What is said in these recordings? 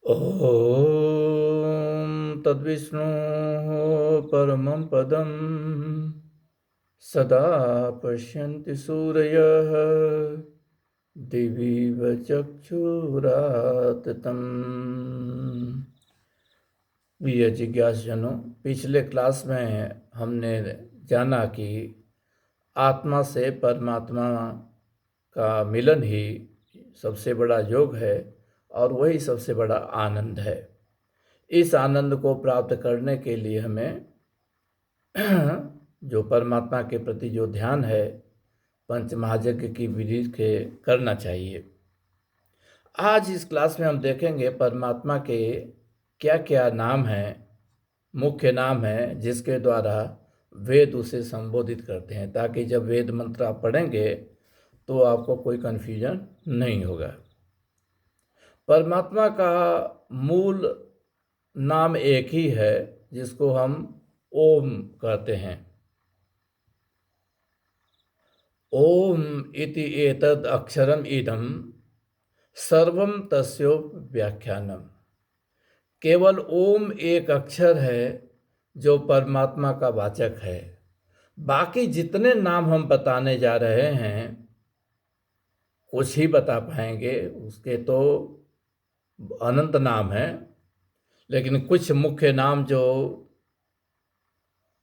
ॐ तद्विष्णोः परमं पदं सदा पश्यन्ति सूरयः दिवीव चक्षुराततम्। प्रिय जिज्ञासुजनों, पिछले क्लास में हमने जाना कि आत्मा से परमात्मा का मिलन ही सबसे बड़ा योग है और वही सबसे बड़ा आनंद है। इस आनंद को प्राप्त करने के लिए हमें जो परमात्मा के प्रति जो ध्यान है पंच महायज्ञ की विधि के करना चाहिए। आज इस क्लास में हम देखेंगे परमात्मा के क्या क्या नाम हैं, मुख्य नाम हैं जिसके द्वारा वेद उसे संबोधित करते हैं, ताकि जब वेद मंत्र आप पढ़ेंगे तो आपको कोई कन्फ्यूजन नहीं होगा। परमात्मा का मूल नाम एक ही है जिसको हम ओम कहते हैं। ओम इति एतद अक्षरम इदम सर्वम तस्यो व्याख्यानम। केवल ओम एक अक्षर है जो परमात्मा का वाचक है। बाकी जितने नाम हम बताने जा रहे हैं कुछ ही बता पाएंगे, उसके तो अनंत नाम हैं, लेकिन कुछ मुख्य नाम जो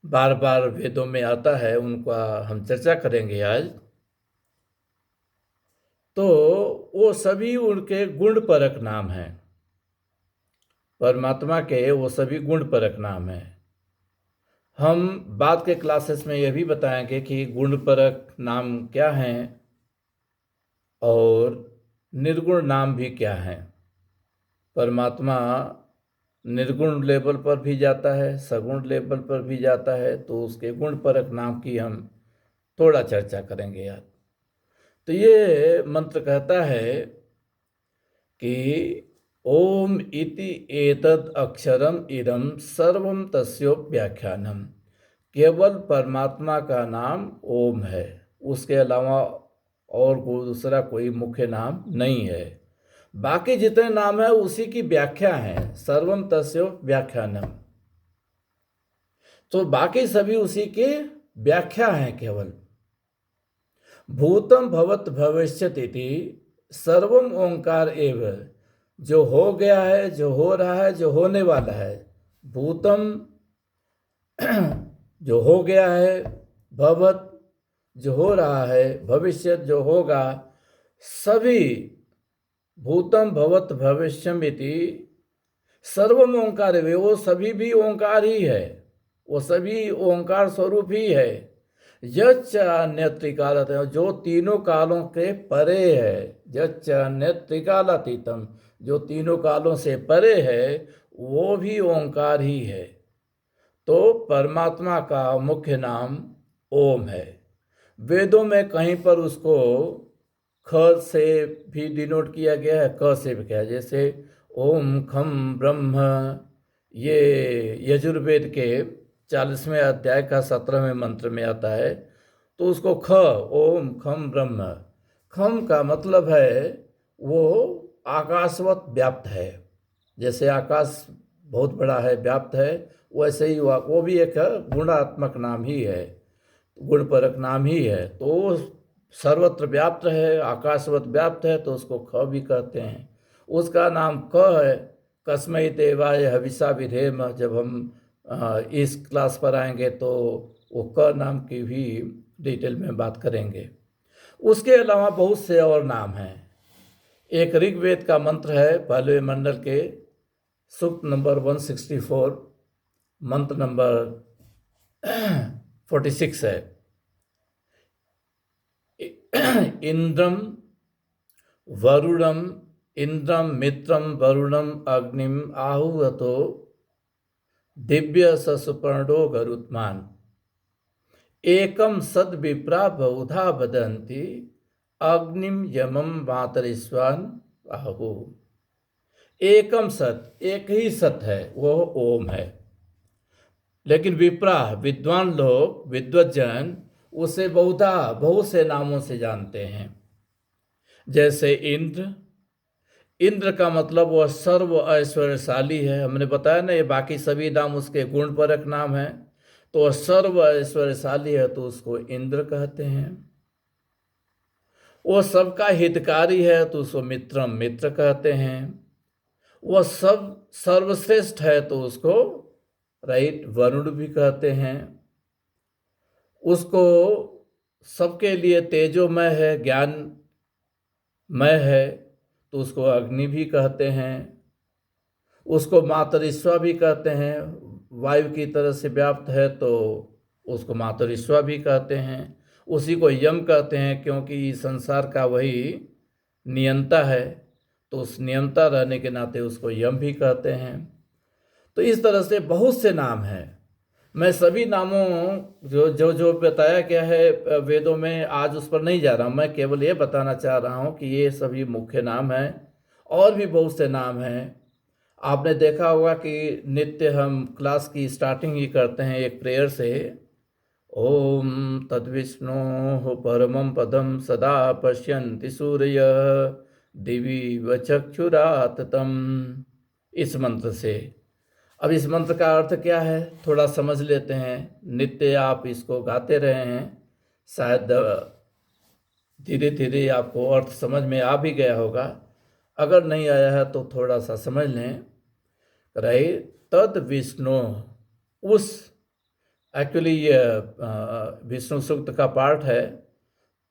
बार बार वेदों में आता है उनका हम चर्चा करेंगे आज। तो वो सभी उनके गुण परक नाम हैं। परमात्मा के वो सभी गुण परक नाम हैं। हम बाद के क्लासेस में यह भी बताएंगे कि गुण परक नाम क्या हैं और निर्गुण नाम भी क्या हैं। परमात्मा निर्गुण लेवल पर भी जाता है, सगुण लेवल पर भी जाता है, तो उसके गुण परक नाम की हम थोड़ा चर्चा करेंगे यार। तो ये मंत्र कहता है कि ओम इति एतद अक्षरम इदम सर्वम तस्यो व्याख्यानम। केवल परमात्मा का नाम ओम है, उसके अलावा और दूसरा कोई मुख्य नाम नहीं है। बाकी जितने नाम है उसी की व्याख्या है, सर्वम तस्यो व्याख्यानम। तो बाकी सभी उसी की व्याख्या है केवल। भूतम भवत भविष्यत इति सर्वम ओंकार एव। जो हो गया है, जो हो रहा है, जो होने वाला है। भूतम जो हो गया है, भवत जो हो रहा है, भविष्यत जो होगा, सभी भूतम भवत भविष्यम इति सर्वम ओंकार है। वो सभी भी ओंकार ही है, वो सभी ओंकार स्वरूप ही है। यच्च अन्य त्रिकालत, जो तीनों कालों के परे है। यच्च अन्य त्रिकालातीतम, जो तीनों कालों से परे है, वो भी ओंकार ही है। तो परमात्मा का मुख्य नाम ओम है। वेदों में कहीं पर उसको ख से भी डिनोट किया गया है, क से भी किया, जैसे ओम खम ब्रह्म। ये यजुर्वेद के 40वें अध्याय का 17वें मंत्र में आता है। तो उसको ख, ओम खम ब्रह्म। खम का मतलब है वो आकाशवत व्याप्त है। जैसे आकाश बहुत बड़ा है, व्याप्त है, वैसे ही वो भी एक गुणात्मक नाम ही है, गुणपरक नाम ही है। तो सर्वत्र व्याप्त है, आकाशवत व्याप्त है, तो उसको ख भी कहते हैं। उसका नाम क है। कस्मै देवाय हविषा विधेम। जब हम इस क्लास पर आएंगे तो वो क नाम की भी डिटेल में बात करेंगे। उसके अलावा बहुत से और नाम हैं। एक ऋग्वेद का मंत्र है, पहले मंडल के सूक्त नंबर 164, मंत्र नंबर 46 है। इंद्रम वरुणम, इंद्रम मित्रम वरुणम अग्निम आहुवतो दिव्य ससुपर्णो गरुत्मान। एकम सद विप्रा बहुधा वदन्ति अग्निम यमम मातरिस्वान आहु। एकम सत, एक ही सत है, वह ओम है। लेकिन विप्रा, विद्वान लोग, विद्वज्जन उसे बहुधा, बहुत से नामों से जानते हैं। जैसे इंद्र, इंद्र का मतलब वह सर्व ऐश्वर्यशाली है। हमने बताया ना, ये बाकी सभी नाम उसके गुण परक नाम है। तो वह सर्व ऐश्वर्यशाली है तो उसको इंद्र कहते हैं। वो सबका हितकारी है तो उसको मित्रम मित्र कहते हैं। वह सब सर्वश्रेष्ठ है तो उसको राइट वरुण भी कहते हैं। उसको सबके लिए तेजोमय है, ज्ञानमय है तो उसको अग्नि भी कहते हैं। उसको मातरिश्वा भी कहते हैं, वायु की तरह से व्याप्त है तो उसको मातरिश्वा भी कहते हैं। उसी को यम कहते हैं क्योंकि संसार का वही नियंता है, तो उस नियंता रहने के नाते उसको यम भी कहते हैं। तो इस तरह से बहुत से नाम हैं। मैं सभी नामों जो जो जो बताया गया है वेदों में, आज उस पर नहीं जा रहा हूँ। मैं केवल ये बताना चाह रहा हूँ कि ये सभी मुख्य नाम हैं। और भी बहुत से नाम हैं। आपने देखा होगा कि नित्य हम क्लास की स्टार्टिंग ही करते हैं एक प्रेयर से, ओम तद्विष्णु परमं पदम सदा पश्यन्ति सूर्य दिवि वचक्षुराततम, इस मंत्र से। अब इस मंत्र का अर्थ क्या है थोड़ा समझ लेते हैं। नित्य आप इसको गाते रहे हैं, शायद धीरे धीरे आपको अर्थ समझ में आ भी गया होगा। अगर नहीं आया है तो थोड़ा सा समझ लें। रहे तद विष्णु, उस, एक्चुअली ये विष्णु सूक्त का पार्ट है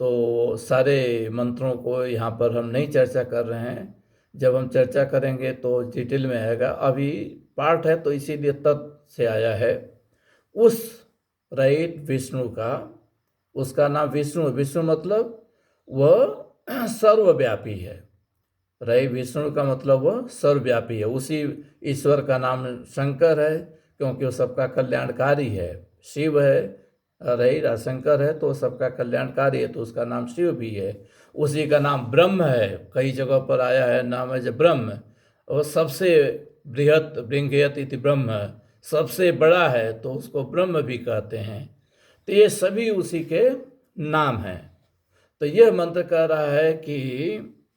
तो सारे मंत्रों को यहाँ पर हम नहीं चर्चा कर रहे हैं। जब हम चर्चा करेंगे तो डिटेल में आएगा। अभी पार्ट है तो इसीलिए तत् से आया है। उस राइट विष्णु का, उसका नाम विष्णु, विष्णु मतलब वह सर्वव्यापी है। रही विष्णु का मतलब वह सर्वव्यापी है। उसी ईश्वर का नाम शंकर है क्योंकि वो सबका कल्याणकारी है। शिव है, रही शंकर है तो सबका कल्याणकारी है तो उसका नाम शिव भी है। उसी का नाम ब्रह्म है, कई जगह पर आया है नाम है जो ब्रह्म। वो सबसे बृहत बृंगयत इति ब्रह्म, सबसे बड़ा है तो उसको ब्रह्म भी कहते हैं। तो ये सभी उसी के नाम हैं। तो यह मंत्र कह रहा है कि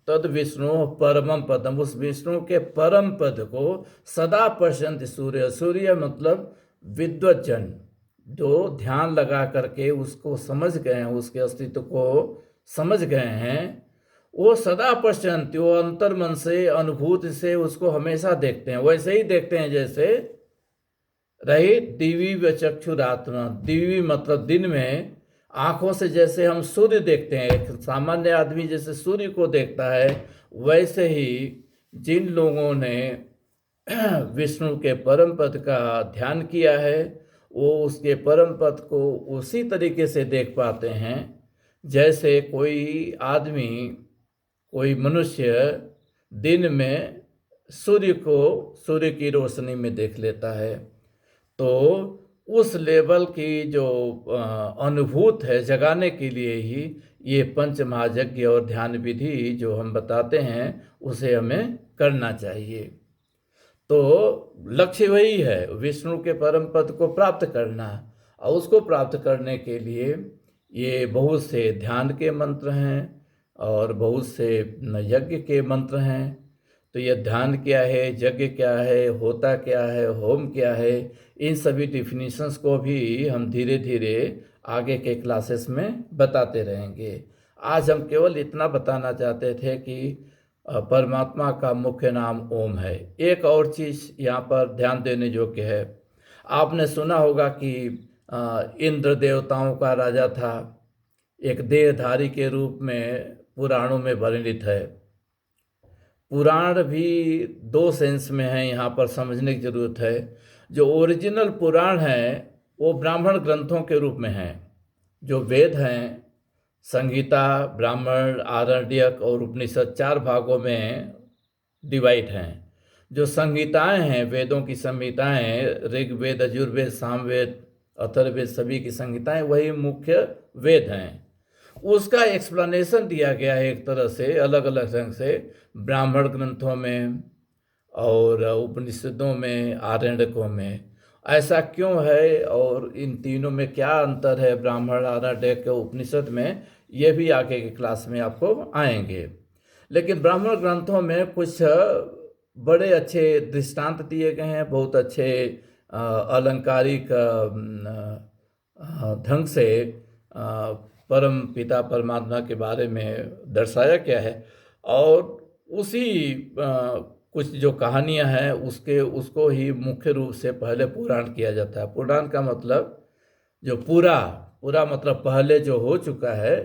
तद विष्णु परमम पदम, उस विष्णु के परम पद को सदा पश्यन्ति सूर्य, सूर्य मतलब विद्वत जन जो ध्यान लगा करके उसको समझ गए हैं, उसके अस्तित्व को समझ गए हैं, वो सदा पश्यन्ति, वो अंतर मन से अनुभूति से उसको हमेशा देखते हैं। वैसे ही देखते हैं जैसे रही दिवी व चक्षुरात्मा, दिवी मतलब दिन में आंखों से जैसे हम सूर्य देखते हैं, एक सामान्य आदमी जैसे सूर्य को देखता है, वैसे ही जिन लोगों ने विष्णु के परम पद का ध्यान किया है वो उसके परम पद को उसी तरीके से देख पाते हैं जैसे कोई आदमी, कोई मनुष्य दिन में सूर्य को सूर्य की रोशनी में देख लेता है। तो उस लेवल की जो अनुभूत है जगाने के लिए ही ये पंच महायज्ञ और ध्यान विधि जो हम बताते हैं उसे हमें करना चाहिए। तो लक्ष्य वही है, विष्णु के परम पद को प्राप्त करना। और उसको प्राप्त करने के लिए ये बहुत से ध्यान के मंत्र हैं और बहुत से यज्ञ के मंत्र हैं। तो ये ध्यान क्या है, यज्ञ क्या है, होता क्या है, होम क्या है, इन सभी डिफिनीशंस को भी हम धीरे धीरे आगे के क्लासेस में बताते रहेंगे। आज हम केवल इतना बताना चाहते थे कि परमात्मा का मुख्य नाम ओम है। एक और चीज़ यहाँ पर ध्यान देने योग्य है। आपने सुना होगा कि इंद्र देवताओं का राजा था, एक देहधारी के रूप में पुराणों में वर्णित है। पुराण भी दो सेंस में है, यहाँ पर समझने की जरूरत है। जो ओरिजिनल पुराण है वो ब्राह्मण ग्रंथों के रूप में हैं। जो वेद हैं, संगीता, ब्राह्मण, आरण्यक और उपनिषद, चार भागों में डिवाइड हैं। जो संगीताएं हैं, वेदों की संहिताएं, ऋग्वेद, यजुर्वेद, सामवेद, अथर्ववेद, सभी की संहिताएं वही मुख्य वेद हैं। उसका एक्सप्लेनेशन दिया गया है एक तरह से अलग अलग ढंग से ब्राह्मण ग्रंथों में और उपनिषदों में, आरण्यकों में। ऐसा क्यों है और इन तीनों में क्या अंतर है, ब्राह्मण, आरण्यक, उपनिषद में, ये भी आगे के क्लास में आपको आएंगे। लेकिन ब्राह्मण ग्रंथों में कुछ बड़े अच्छे दृष्टांत दिए गए हैं, बहुत अच्छे अलंकारिक ढंग से परम पिता परमात्मा के बारे में दर्शाया गया है। और उसी कुछ जो कहानियां हैं उसको ही मुख्य रूप से पहले पुराण किया जाता है। पुराण का मतलब जो पूरा पूरा मतलब पहले जो हो चुका है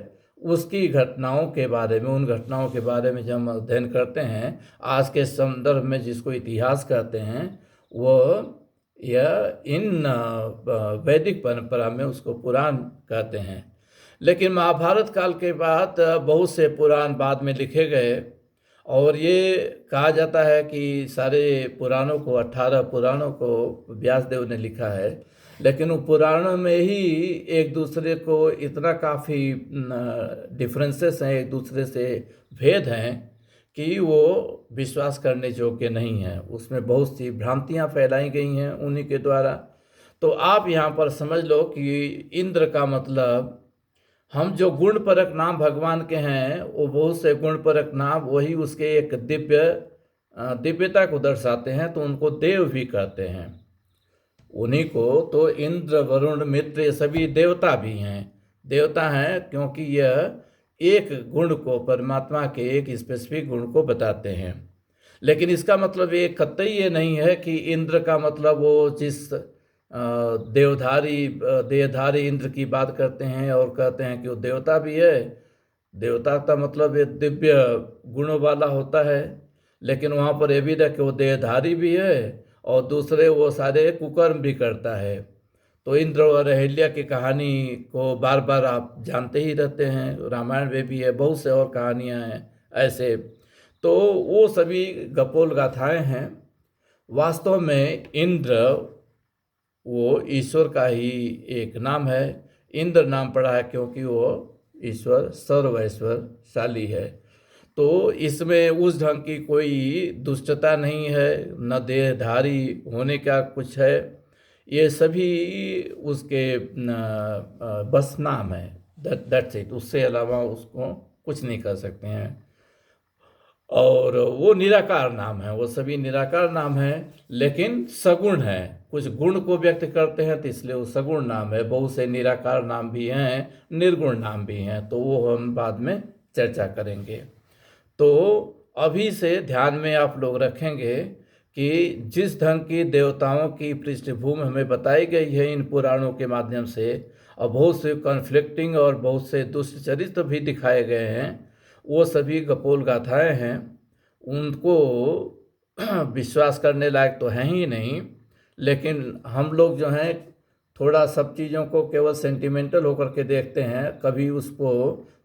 उसकी घटनाओं के बारे में, उन घटनाओं के बारे में जब हम अध्ययन करते हैं आज के संदर्भ में जिसको इतिहास कहते हैं, वो यह इन वैदिक परंपरा में उसको पुराण कहते हैं। लेकिन महाभारत काल के बाद बहुत से पुराण बाद में लिखे गए, और ये कहा जाता है कि सारे पुराणों को 18 पुराणों को व्यासदेव ने लिखा है। लेकिन वो पुराणों में ही एक दूसरे को इतना काफ़ी डिफरेंसेस हैं, एक दूसरे से भेद हैं कि वो विश्वास करने योग्य नहीं है। उसमें बहुत सी भ्रांतियां फैलाई गई हैं उन्हीं के द्वारा। तो आप यहाँ पर समझ लो कि इंद्र का मतलब, हम जो गुण परक नाम भगवान के हैं वो बहुत से गुण परक नाम वही उसके एक दिव्यता को दर्शाते हैं, तो उनको देव भी कहते हैं। उन्हीं को तो इंद्र वरुण मित्र ये सभी देवता भी हैं। देवता हैं क्योंकि यह एक गुण को, परमात्मा के एक स्पेसिफिक गुण को बताते हैं। लेकिन इसका मतलब ये कतई ये नहीं है कि इंद्र का मतलब वो जिस देहधारी इंद्र की बात करते हैं और कहते हैं कि वो देवता भी है। देवता का मतलब ये दिव्य गुणों वाला होता है, लेकिन वहाँ पर ये भी है कि वो देहधारी भी है और दूसरे वो सारे कुकर्म भी करता है। तो इंद्र और अहिल्या की कहानी को बार बार आप जानते ही रहते हैं, रामायण में भी है, बहुत से और कहानियाँ हैं ऐसे। तो वो सभी गपोल गाथाएं हैं। वास्तव में इंद्र वो ईश्वर का ही एक नाम है। इंद्र नाम पड़ा है क्योंकि वो ईश्वर सर्वैश्वर्यशाली है। तो इसमें उस ढंग की कोई दुष्टता नहीं है, न देहधारी होने का कुछ है। ये सभी उसके बस नाम है, दैट्स इट। उससे अलावा उसको कुछ नहीं कर सकते हैं। और वो निराकार नाम है, वो सभी निराकार नाम है, लेकिन सगुण है। कुछ गुण को व्यक्त करते हैं तो इसलिए वो सगुण नाम है। बहुत से निराकार नाम भी हैं, निर्गुण नाम भी हैं, तो वो हम बाद में चर्चा करेंगे। तो अभी से ध्यान में आप लोग रखेंगे कि जिस ढंग की देवताओं की पृष्ठभूमि हमें बताई गई है इन पुराणों के माध्यम से, और बहुत से कॉन्फ्लिक्टिंग और बहुत से दुष्ट चरित्र भी दिखाए गए हैं, वो सभी गपोल गाथाएं हैं। उनको विश्वास करने लायक तो हैं ही नहीं, लेकिन हम लोग जो हैं थोड़ा सब चीज़ों को केवल सेंटिमेंटल होकर के देखते हैं, कभी उसको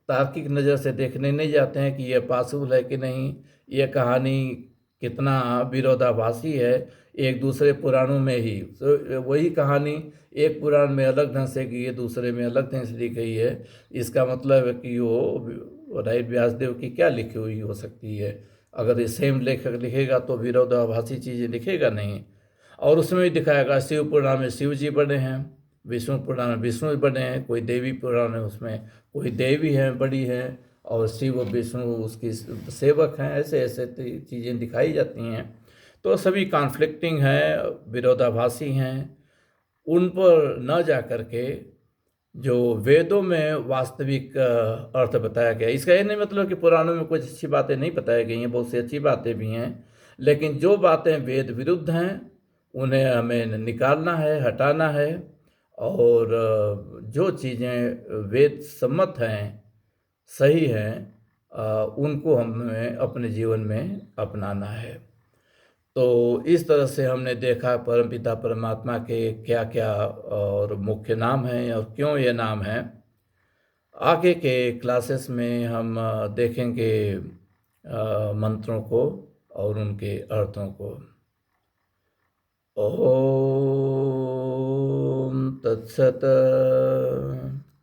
तार्किक नज़र से देखने नहीं जाते हैं कि ये पॉसिबल है कि नहीं, ये कहानी कितना विरोधाभासी है एक दूसरे पुराणों में ही। तो वही कहानी एक पुराण में अलग ढंग से की है, दूसरे में अलग ढंग से लिखी गई है। इसका मतलब है कि वो राइट व्यासदेव की क्या लिखी हुई हो सकती है। अगर ये सेम लेखक लिखेगा तो विरोधाभासी चीज़ें लिखेगा नहीं। और उसमें भी दिखाएगा शिव पुराण में शिव जी बने हैं, विष्णु पुराण में विष्णु बने हैं, कोई देवी पुराण है उसमें कोई देवी हैं बड़ी हैं, और शिव और विष्णु उसकी सेवक हैं। ऐसे ऐसे चीज़ें दिखाई जाती हैं। तो सभी कॉन्फ्लिक्टिंग हैं, विरोधाभासी हैं। उन पर न जा कर के जो वेदों में वास्तविक अर्थ बताया गया, इसका ये नहीं मतलब कि पुराणों में कुछ अच्छी बातें नहीं बताई गई हैं, बहुत सी अच्छी बातें भी हैं। लेकिन जो बातें वेद विरुद्ध हैं उन्हें हमें निकालना है, हटाना है। और जो चीज़ें वेद सम्मत हैं, सही हैं, उनको हमें अपने जीवन में अपनाना है। तो इस तरह से हमने देखा परमपिता परमात्मा के क्या क्या और मुख्य नाम हैं और क्यों ये नाम हैं। आगे के क्लासेस में हम देखेंगे मंत्रों को और उनके अर्थों को। ओम तत्सत।